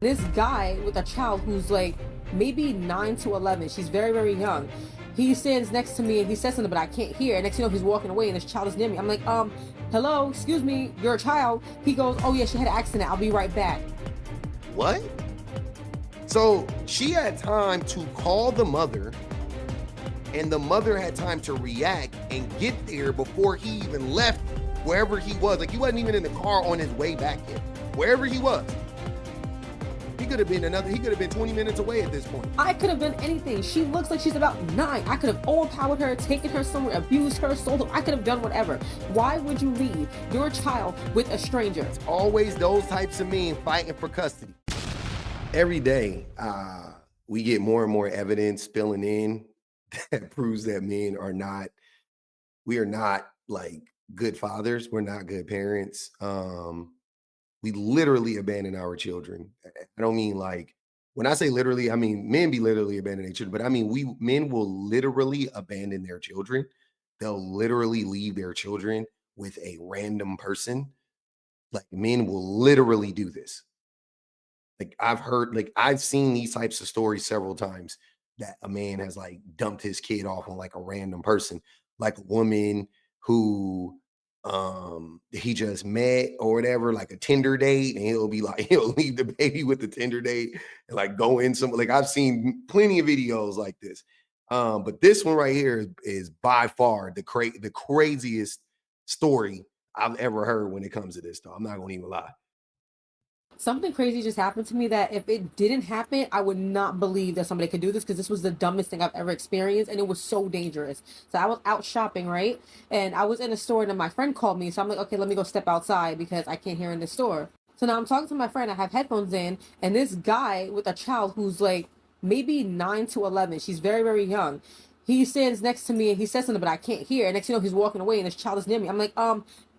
This guy with a child who's like maybe 9 to 11, she's very, very young. He stands next to me and he says something, but I can't hear. And next thing you know, he's walking away and this child is near me. I'm like, hello, excuse me, you're a child. He goes, oh yeah, she had an accident. I'll be right back. What? So she had time to call the mother, and the mother had time to react and get there before he even left wherever he was. Like, he wasn't even in the car on his way back yet. Wherever he was. He could have been 20 minutes away at this point. I could have done anything. She looks like she's about 9. I could have overpowered her, taken her somewhere, abused her, sold her. I could have done whatever. Why would you leave your child with a stranger? It's always those types of men fighting for custody. Every day, we get more and more evidence spilling in that proves that we are not like good fathers. We're not good parents. We literally abandon our children. I don't mean like, when I say literally, I mean men be literally abandoning their children, but I mean men will literally abandon their children. They'll literally leave their children with a random person. Like, men will literally do this. I've seen these types of stories several times, that a man has like dumped his kid off on like a random person, like a woman who he just met or whatever, like a Tinder date, and he'll be like, he'll leave the baby with the Tinder date and like go in some, like, I've seen plenty of videos like this. But this one right here is by far the craziest story I've ever heard when it comes to this, though. I'm not gonna even lie. Something crazy just happened to me that if it didn't happen, I would not believe that somebody could do this, because this was the dumbest thing I've ever experienced and it was so dangerous. So I was out shopping, right? And I was in a store and then my friend called me. So I'm like, okay, let me go step outside because I can't hear in the store. So now I'm talking to my friend. I have headphones in, and this guy with a child who's like maybe 9 to 11, she's very, very young. He stands next to me and he says something, but I can't hear. And next thing you know, he's walking away and this child is near me. I'm like,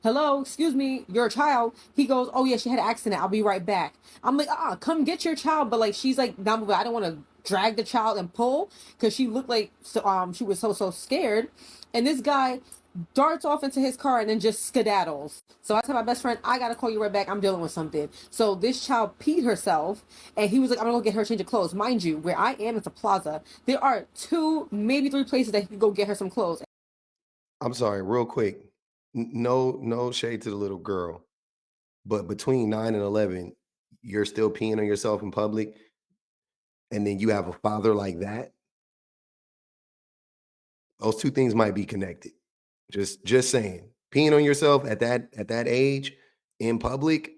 hello, excuse me, you're a child. He goes, oh yeah, she had an accident. I'll be right back. I'm like, come get your child. But like, she's like, not moving. I don't want to drag the child and pull, because she looked like she was so scared. And this guy darts off into his car and then just skedaddles. So I tell my best friend, I gotta call you right back. I'm dealing with something. So this child peed herself, and he was like, I'm gonna go get her a change of clothes. Mind you, where I am, it's a plaza. There are 2, maybe 3 places that he could go get her some clothes. I'm sorry, real quick. No shade to the little girl, but between 9 and 11, you're still peeing on yourself in public, and then you have a father like that. Those two things might be connected. Just saying. Peeing on yourself at that age in public,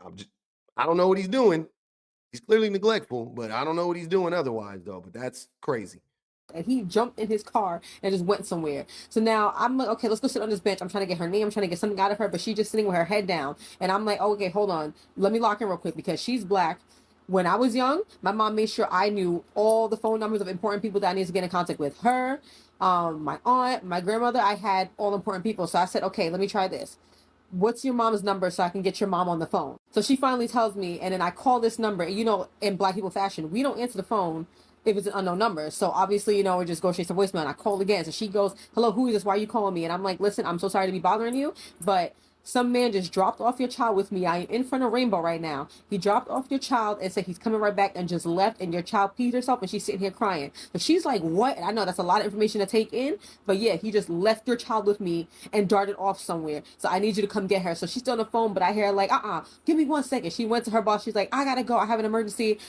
I'm just, I don't know what he's doing. He's clearly neglectful, but I don't know what he's doing otherwise, though. But that's crazy. And he jumped in his car and just went somewhere. So now I'm like, okay, let's go sit on this bench. I'm trying to get her name. I'm trying to get something out of her, but she's just sitting with her head down. And I'm like, okay, hold on. Let me lock in real quick, because she's black. When I was young, my mom made sure I knew all the phone numbers of important people that I needed to get in contact with. Her, my aunt, my grandmother, I had all important people. So I said, okay, let me try this. What's your mom's number so I can get your mom on the phone? So she finally tells me, and then I call this number. And in black people fashion, we don't answer the phone if it's an unknown number. So obviously, it just goes straight to voicemail. And I call again. So she goes, hello, who is this? Why are you calling me? And I'm like, listen, I'm so sorry to be bothering you, but some man just dropped off your child with me. I am in front of Rainbow right now. He dropped off your child and said he's coming right back, and just left, and your child peed herself and she's sitting here crying. So she's like, what? And I know that's a lot of information to take in, but yeah, he just left your child with me and darted off somewhere. So I need you to come get her. So she's still on the phone, but I hear her like, give me 1 second. She went to her boss. She's like, I gotta go. I have an emergency.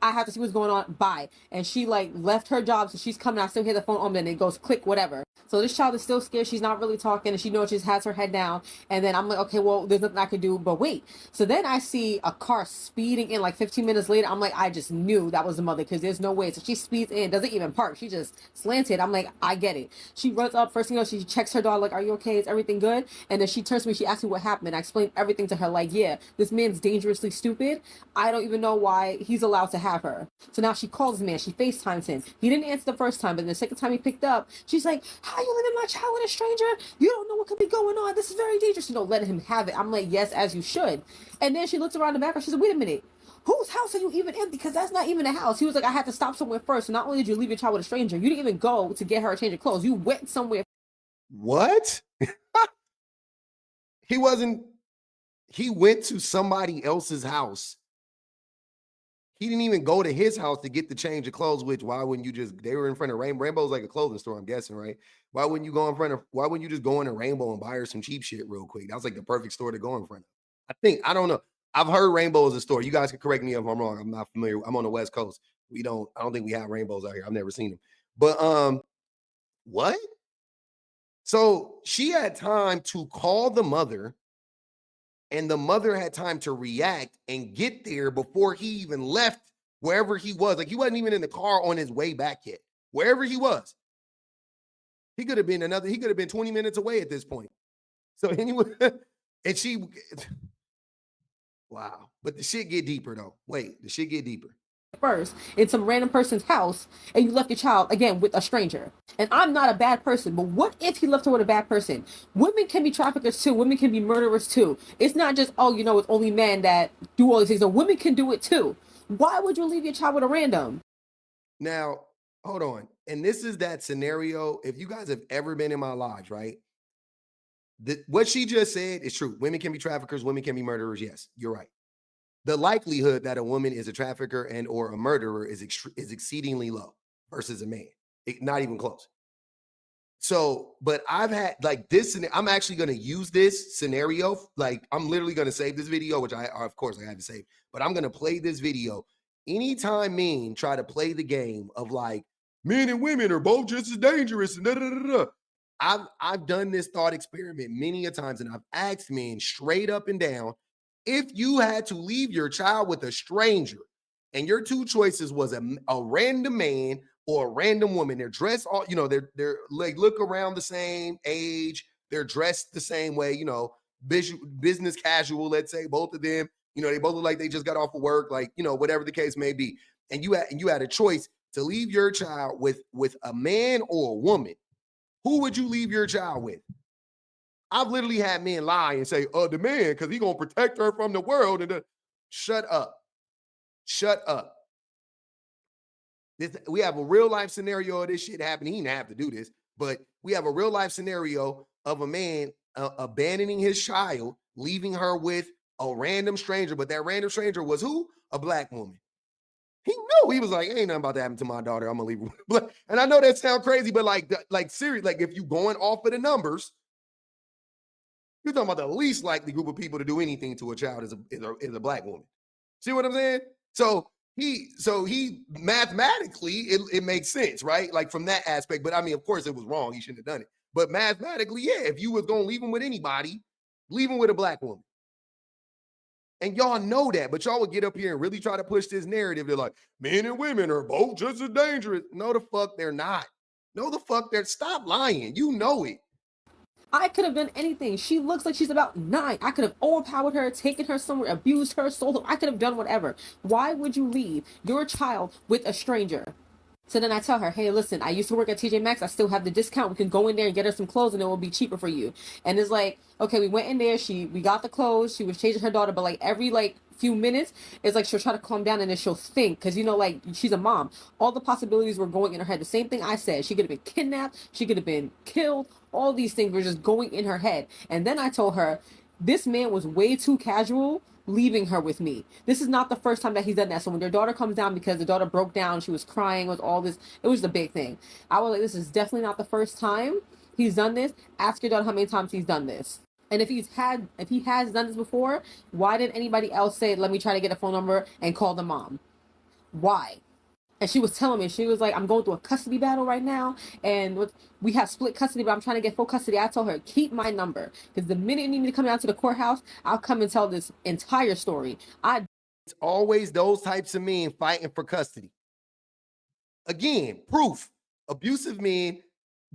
I have to see what's going on. Bye. And she like left her job, so she's coming. I still hear the phone on, and it goes click, whatever. So this child is still scared. She's not really talking, and she knows she just has her head down. And then I'm like, okay, well, there's nothing I can do. But wait. So then I see a car speeding in like 15 minutes later. I'm like, I just knew that was the mother, because there's no way. So she speeds in, doesn't even park. She just slanted. I'm like, I get it. She runs up. First thing you know, she checks her dog, like, are you okay? Is everything good? And then she turns to me. She asks me what happened. I explained everything to her. Like, yeah, this man's dangerously stupid. I don't even know why he's allowed to have her. So now she calls the man. She FaceTimes him. He didn't answer the first time, but the second time he picked up, she's like, how you leaving my child with a stranger? You don't know what could be going on. This is very dangerous. Letting him have it. I'm like, yes, as you should. And then she looks around the background. She's like, wait a minute. Whose house are you even in? Because that's not even a house. He was like, I had to stop somewhere first. So not only did you leave your child with a stranger, you didn't even go to get her a change of clothes. You went somewhere. What? he wasn't He went to somebody else's house. He didn't even go to his house to get the change of clothes, which why wouldn't you just, they were in front of Rainbow. Rainbow's like a clothing store, I'm guessing, right? Why wouldn't you go in front of, why wouldn't you just go into Rainbow and buy her some cheap shit real quick? That was like the perfect store to go in front of. I don't know. I've heard Rainbow is a store. You guys can correct me if I'm wrong. I'm not familiar. I'm on the West Coast. I don't think we have rainbows out here. I've never seen them. But what? So she had time to call the mother, and the mother had time to react and get there before he even left wherever he was. Like he wasn't even in the car on his way back yet. Wherever he was, he could have been 20 minutes away at this point. So anyway, and she, wow. But the shit get deeper though. Wait, the shit get deeper. First in some random person's house and you left your child again with a stranger. And I'm not a bad person, but what if he left her with a bad person? Women can be traffickers too. Women can be murderers too. It's not just, oh, it's only men that do all these things. No, women can do it too. Why would you leave your child with a random? Now, hold on. And this is that scenario. If you guys have ever been in my lodge, right? What she just said is true. Women can be traffickers, women can be murderers. Yes, you're right. The likelihood that a woman is a trafficker and or a murderer is exceedingly low versus a man. Not even close. So, but I've had like this, and I'm actually going to use this scenario. Like, I'm literally going to save this video, which of course, I have to save, but I'm going to play this video. Anytime men try to play the game of like men and women are both just as dangerous, and da, da, da, da. I've done this thought experiment many a times, and I've asked men straight up and down, if you had to leave your child with a stranger, and your two choices was a random man or a random woman. They're dressed all, they're like look around the same age. They're dressed the same way, business casual, let's say, both of them, they both look like they just got off of work, like, whatever the case may be. And you had a choice to leave your child with a man or a woman. Who would you leave your child with? I've literally had men lie and say, the man, because he's gonna protect her from the world. And shut up. Shut up. We have a real life scenario of this shit happening. He didn't have to do this, but we have a real life scenario of a man abandoning his child, leaving her with a random stranger. But that random stranger was who? A black woman. He knew. He was like, ain't nothing about to happen to my daughter. I'm gonna leave her. And I know that sounds crazy, but like serious, like if you going off of the numbers, you're talking about the least likely group of people to do anything to a child is a black woman. See what I'm saying? So he mathematically it makes sense, right? Like from that aspect. But I mean, of course, it was wrong. He shouldn't have done it. But mathematically, yeah, if you was gonna leave him with anybody, leave him with a black woman. And y'all know that, but y'all would get up here and really try to push this narrative. They're like, men and women are both just as dangerous. No, the fuck they're not. No, the fuck they're. Stop lying. You know it. I could have done anything. She looks like she's about 9. I could have overpowered her, taken her somewhere, abused her, sold her. I could have done whatever. Why would you leave your child with a stranger? So then I tell her, hey, listen, I used to work at TJ Maxx. I still have the discount. We can go in there and get her some clothes and it will be cheaper for you. And it's like, okay, we went in there. We got the clothes. She was changing her daughter. But like every few minutes, it's like she'll try to calm down and then she'll think. Because, like she's a mom. All the possibilities were going in her head. The same thing I said. She could have been kidnapped. She could have been killed. All these things were just going in her head. And then I told her, this man was way too casual leaving her with me. This is not the first time that he's done that. So when their daughter comes down, because the daughter broke down, she was crying, with all this, it was the big thing. I was like, this is definitely not the first time he's done this. Ask your daughter how many times he's done this. And if he has done this before, why didn't anybody else say, let me try to get a phone number and call the mom? Why? And she was telling me, she was like, I'm going through a custody battle right now. And we have split custody, but I'm trying to get full custody. I told her, keep my number. Because the minute you need me to come down to the courthouse, I'll come and tell this entire story. It's always those types of men fighting for custody. Again, proof. Abusive men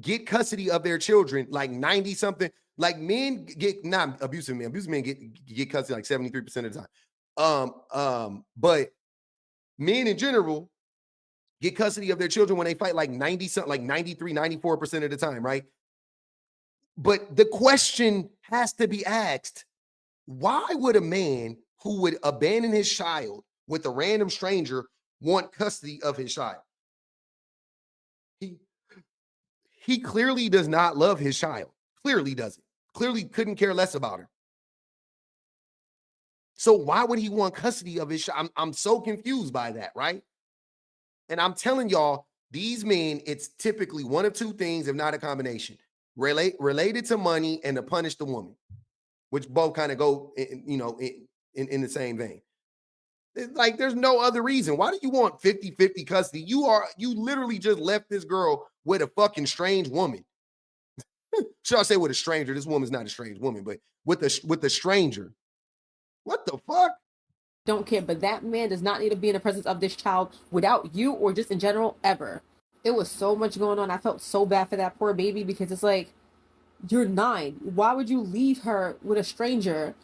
get custody of their children like 90 something. Like men get, not abusive men get custody like 73% of the time. But men in general get custody of their children when they fight like 90 something, like 93, 94% of the time, right? But the question has to be asked, why would a man who would abandon his child with a random stranger want custody of his child? He clearly does not love his child. Clearly doesn't. Clearly couldn't care less about her. So why would he want custody of his child? I'm so confused by that, right? And I'm telling y'all, these men, it's typically one of two things, if not a combination, related to money and to punish the woman, which both kind of go, in the same vein. Like, there's no other reason. Why do you want 50-50 custody? You literally just left this girl with a fucking strange woman. Should I say with a stranger? This woman's not a strange woman, but with a stranger. What the fuck? Don't care, but that man does not need to be in the presence of this child without you or just in general ever. It was so much going on. I felt so bad for that poor baby because it's like, you're 9. Why would you leave her with a stranger?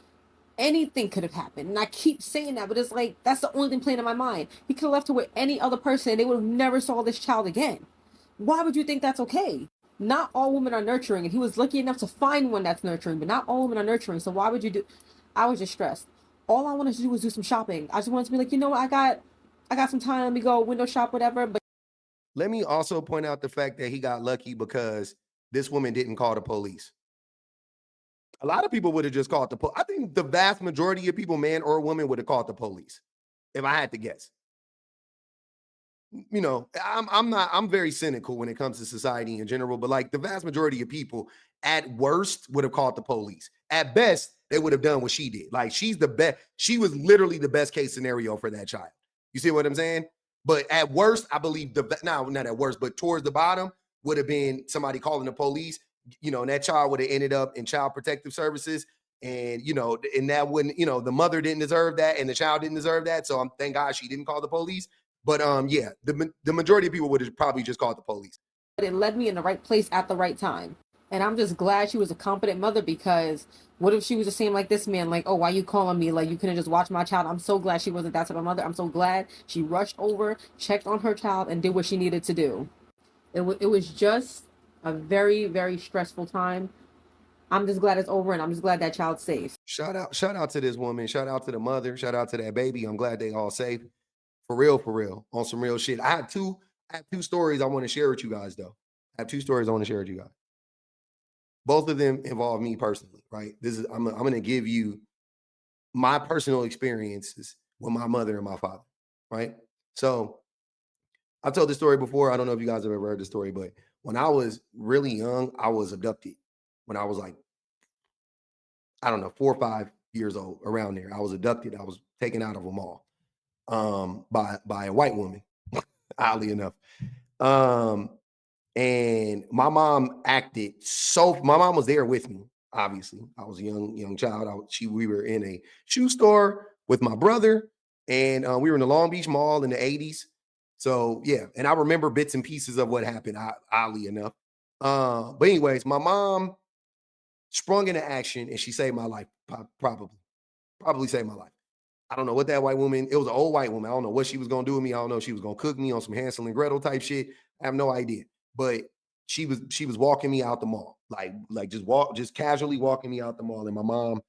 Anything could have happened. And I keep saying that, but it's like, that's the only thing playing in my mind. He could have left her with any other person and they would have never saw this child again. Why would you think that's okay? Not all women are nurturing, and he was lucky enough to find one that's nurturing, but not all women are nurturing. So why would you do? I was just stressed. All I wanted to do was do some shopping. I just wanted to be like, you know what, I got some time. Let me go window shop, whatever. But Let me also point out the fact that he got lucky because this woman didn't call the police. A lot of people would have just called the police. I think the vast majority of people, man or woman, would have called the police, if I had to guess. I'm very cynical when it comes to society in general, but like the vast majority of people at worst would have called the police. At best, they would have done what she did. Like, she's the best. She was literally the best case scenario for that child. You see what I'm saying? But at worst, I believe not at worst, but towards the bottom would have been somebody calling the police. And that child would have ended up in child protective services. And that wouldn't, the mother didn't deserve that and the child didn't deserve that. So thank God she didn't call the police. But yeah, the majority of people would have probably just called the police. it led me in the right place at the right time. And I'm just glad she was a competent mother, because what if she was the same like this man? Like, oh, why you calling me? Like, you couldn't just watch my child. I'm so glad she wasn't that type of mother. I'm so glad she rushed over, checked on her child, and did what she needed to do. It was just a very, very stressful time. I'm just glad it's over, and I'm just glad that child's safe. Shout out to this woman. Shout out to the mother. Shout out to that baby. I'm glad they all safe. For real, on some real shit. I have two stories I want to share with you guys, though. I have two stories I want to share with you guys. Both of them involve me personally, right? I'm going to give you my personal experiences with my mother and my father, right? So I've told this story before. I don't know if you guys have ever heard the story, but when I was really young, I was abducted. When I was like, I don't know, 4 or 5 years old, around there, I was abducted. I was taken out of a mall by a white woman, oddly enough. And my mom my mom was there with me. Obviously, I was a young child. We were in a shoe store with my brother, and we were in the Long Beach Mall in the 80s. So yeah, and I remember bits and pieces of what happened, oddly enough. But anyways, my mom sprung into action and she saved my life. Probably saved my life. I don't know what that white woman, it was an old white woman. I don't know what she was going to do with me. I don't know if she was going to cook me on some Hansel and Gretel type shit. I have no idea. But she was walking me out the mall, like just casually walking me out the mall. And my mom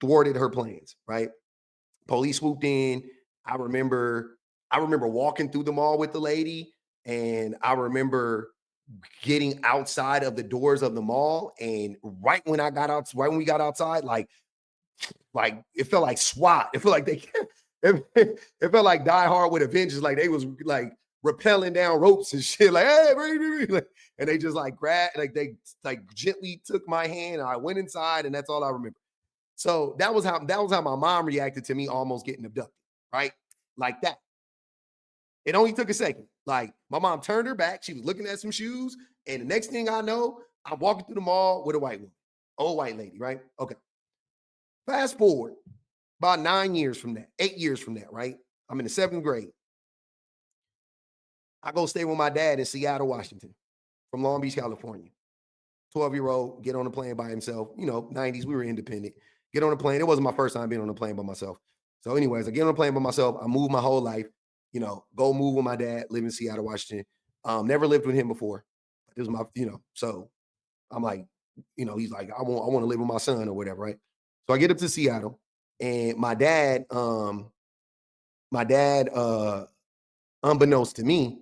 thwarted her plans, right? Police swooped in. I remember walking through the mall with the lady, and I remember getting outside of the doors of the mall. And right when we got outside, like it felt like SWAT. It felt like it felt like Die Hard with Avengers. Like they was like rappelling down ropes and shit. Like, hey, and they just like grabbed, like they like gently took my hand. And I went inside, and that's all I remember. So that was how my mom reacted to me almost getting abducted, right? Like that. It only took a second. Like, my mom turned her back. She was looking at some shoes, and the next thing I know, I'm walking through the mall with a white woman, old white lady, right? Okay. Fast forward about 8 years from that, right? I'm in the 7th grade. I go stay with my dad in Seattle, Washington, from Long Beach, California. 12-year-old, get on a plane by himself. 90s, we were independent. Get on a plane. It wasn't my first time being on a plane by myself. So anyways, I get on a plane by myself. I moved my whole life, go move with my dad, live in Seattle, Washington. Never lived with him before. This was my, so I'm like, he's like, I want to live with my son or whatever, right? So I get up to Seattle, and my dad, unbeknownst to me,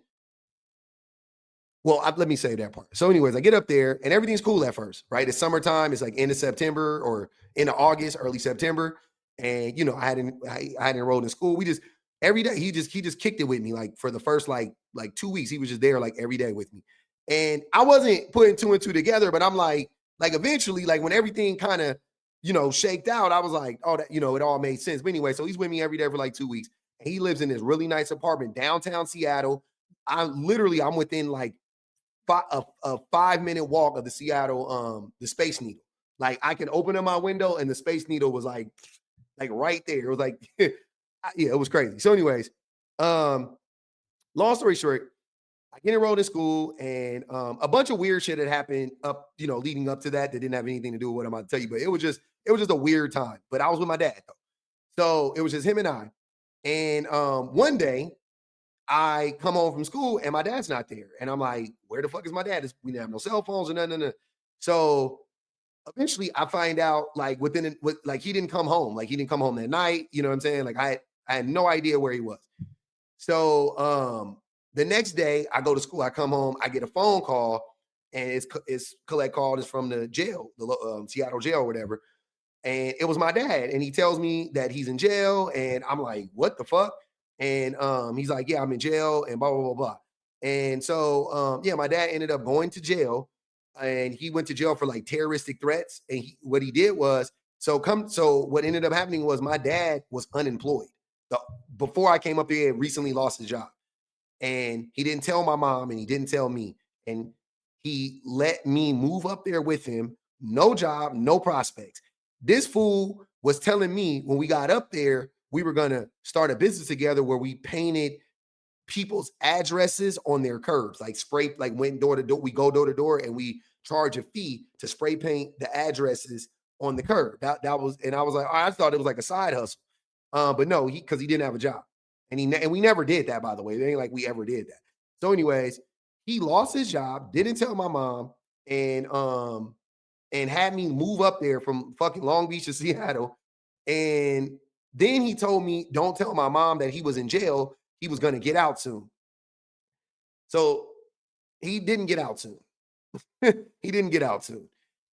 well, let me say that part. So anyways, I get up there and everything's cool at first, right? It's summertime. It's like end of September or end of August, early September. And I hadn't enrolled in school. We just every day he just kicked it with me like for the first like 2 weeks. He was just there like every day with me. And I wasn't putting two and two together, but I'm like eventually, like when everything kind of, shaked out, I was like, oh, that, it all made sense. But anyway, so he's with me every day for like 2 weeks. And he lives in this really nice apartment downtown Seattle. I'm within like a 5-minute walk of the Seattle, the Space Needle. Like I can open up my window and the Space Needle was like right there. It was like, yeah, it was crazy. So, anyways, long story short, I get enrolled in school, and a bunch of weird shit had happened leading up to that didn't have anything to do with what I'm about to tell you. But it was just a weird time. But I was with my dad though, so it was just him and I. And one day I come home from school and my dad's not there, and I'm like, where the fuck is my dad? We didn't have no cell phones or nothing. So eventually I find out like he didn't come home. Like he didn't come home that night. You know what I'm saying? Like I had no idea where he was. So the next day I go to school, I come home, I get a phone call, and it's collect call is from the jail, the Seattle jail or whatever. And it was my dad, and he tells me that he's in jail, and I'm like, what the fuck? And he's like, yeah, I'm in jail, and blah blah blah blah. And so yeah, my dad ended up going to jail, and he went to jail for like terroristic threats. And what he did was so what ended up happening was my dad was unemployed. Before I came up here, he had recently lost his job, and he didn't tell my mom, and he didn't tell me, and he let me move up there with him. No job, no prospects. This fool was telling me when we got up there, we were going to start a business together where we painted people's addresses on their curbs, like spray, like went door to door. We go door to door and we charge a fee to spray paint the addresses on the curb. That was, and I was like, oh, I thought it was like a side hustle. But no, because he didn't have a job. And we never did that, by the way. It ain't like we ever did that. So, anyways, he lost his job, didn't tell my mom, and had me move up there from fucking Long Beach to Seattle. And then he told me, don't tell my mom that he was in jail. He was going to get out soon. So he didn't get out soon. He didn't get out soon.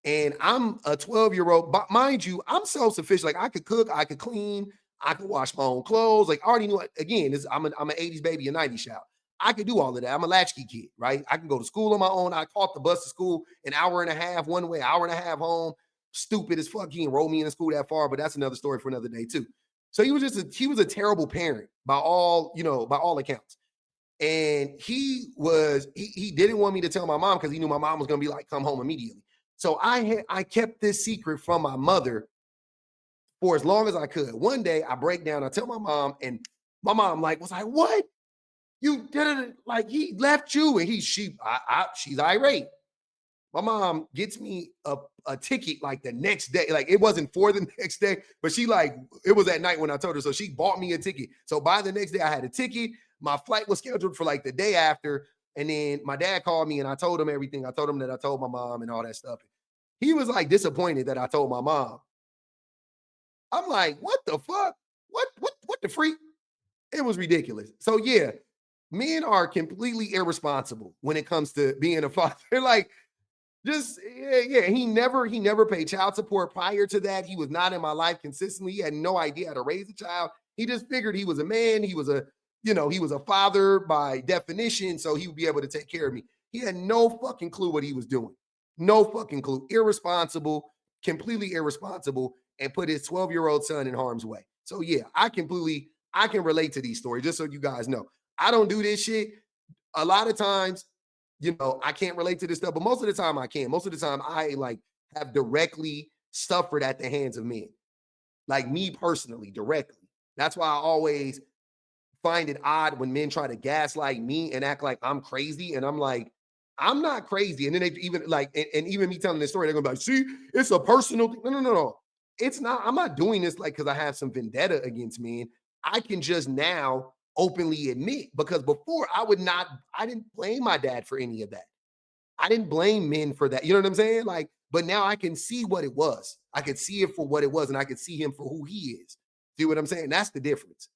And I'm a 12-year-old, but mind you, I'm self-sufficient. Like I could cook, I could clean, I could wash my own clothes. Like I already knew, again, I'm an 80s baby, a 90s child. I could do all of that. I'm a latchkey kid, right? I can go to school on my own. I caught the bus to school an hour and a half one way, hour and a half home. Stupid as fuck. He didn't roll me into school that far, but that's another story for another day too. So he was a terrible parent by all accounts. And he didn't want me to tell my mom because he knew my mom was gonna be like, come home immediately. So I kept this secret from my mother for as long as I could. One day I break down, I tell my mom, and my mom was like, what? You did it, like he left you, and she's irate. My mom gets me a ticket like the next day. Like it wasn't for the next day, but it was at night when I told her. So she bought me a ticket. So by the next day, I had a ticket. My flight was scheduled for like the day after. And then my dad called me and I told him everything. I told him that I told my mom and all that stuff. He was like disappointed that I told my mom. I'm like, what the fuck? What the freak? It was ridiculous. So yeah, men are completely irresponsible when it comes to being a father. Like, just yeah. He never paid child support prior to that. He was not in my life consistently. He had no idea how to raise a child. He just figured he was a man. He was a father by definition, so he would be able to take care of me. He had no fucking clue what he was doing. No fucking clue. Irresponsible, completely irresponsible, and put his 12-year-old son in harm's way. So yeah, I can relate to these stories, just so you guys know. I don't do this shit. A lot of times, I can't relate to this stuff, but most of the time I can. Most of the time I have directly suffered at the hands of men. Like me personally, directly. That's why I always find it odd when men try to gaslight me and act like I'm crazy. And I'm like, I'm not crazy. And then they even and even me telling this story, they're gonna be like, see, it's a personal thing. No. It's not. I'm not doing this because I have some vendetta against men. I can just now openly admit, because before I didn't blame my dad for any of that. I didn't blame men for that. You know what I'm saying? But now I can see what it was. I could see it for what it was, and I could see him for who he is. See what I'm saying? That's the difference.